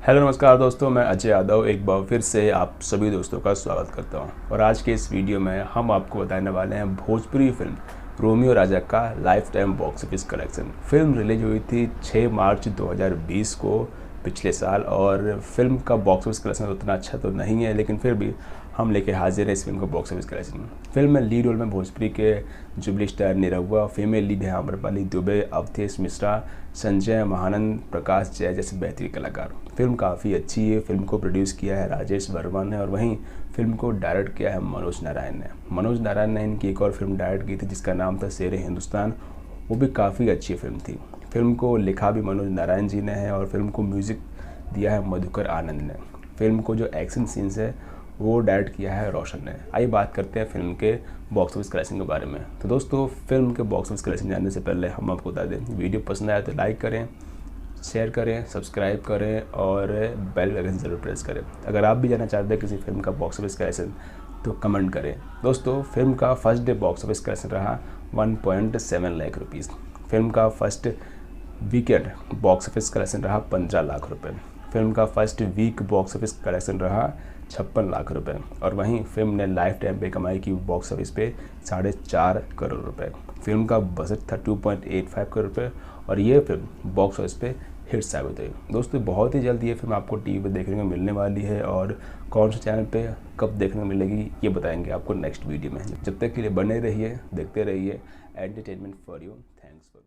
Hello नमस्कार दोस्तों, मैं अजय यादव एक बार फिर से आप सभी दोस्तों का स्वागत करता हूं। और आज के इस वीडियो में हम आपको बताने वाले हैं भोजपुरी फिल्म रोमियो राजा का life time box office collection. Film release हुई थी 6 मार्च 2020 को पिछले साल, और फिल्म का बॉक्स ऑफिस कलेक्शन उतना अच्छा तो नहीं है, लेकिन फिर भी हम लेके हाजिर हैं इस फिल्म का बॉक्स ऑफिस कलेक्शन। फिल्म में लीड रोल में भोजपुरी के jubilee star Nirahua, female lead है आम्रपाली दुबे, अवधेश मिश्रा, संजय महानंद, प्रकाश जय जैसे बेहतरीन कलाकार। फिल्म काफ़ी अच्छी है। फिल्म को प्रोड्यूस किया है राजेश वर्मा ने, और वहीं फिल्म को डायरेक्ट किया है मनोज नारायण ने। मनोज नारायण ने इनकी एक और फिल्म डायरेक्ट की थी जिसका नाम था शेर हिंदुस्तान, वो भी काफ़ी अच्छी फिल्म थी। फिल्म को लिखा भी मनोज नारायण जी ने है और फिल्म को म्यूज़िक दिया है मधुकर आनंद ने। फिल्म को जो एक्शन सीन्स है वो डायरेक्ट किया है रोशन ने। आइए बात करते हैं फिल्म के बॉक्स ऑफिस कलेक्शन के बारे में। तो दोस्तों, फिल्म के बॉक्स ऑफिस कलेक्शन जानने से पहले हम आपको बता दें, वीडियो पसंद आया तो लाइक करें, शेयर करें, सब्सक्राइब करें और बेल आइकन ज़रूर प्रेस करें। अगर आप भी जानना चाहते हैं किसी फिल्म का बॉक्स ऑफिस कलेक्शन तो कमेंट करें। दोस्तों, फिल्म का first day box office collection रहा 1.7 लाख रुपीज़। फिल्म का first weekend box office collection रहा 15 लाख रुपए। फिल्म का first week box office collection रहा 56 लाख रुपए। और वहीं फिल्म ने लाइफ टाइम पे कमाई की बॉक्स ऑफिस पे 4.5 करोड़ रुपए। फिल्म का बजट था 2.85 करोड़ रुपए और ये फिल्म बॉक्स ऑफिस पे हिट साबित हुई। दोस्तों, बहुत ही जल्द ये फिल्म आपको टीवी पे देखने को मिलने वाली है, और कौन से चैनल पे कब देखने को मिलेगी ये बताएंगे आपको नेक्स्ट वीडियो में। जब तक के लिए बने रहिए, देखते रहिए entertainment for you. Thanks for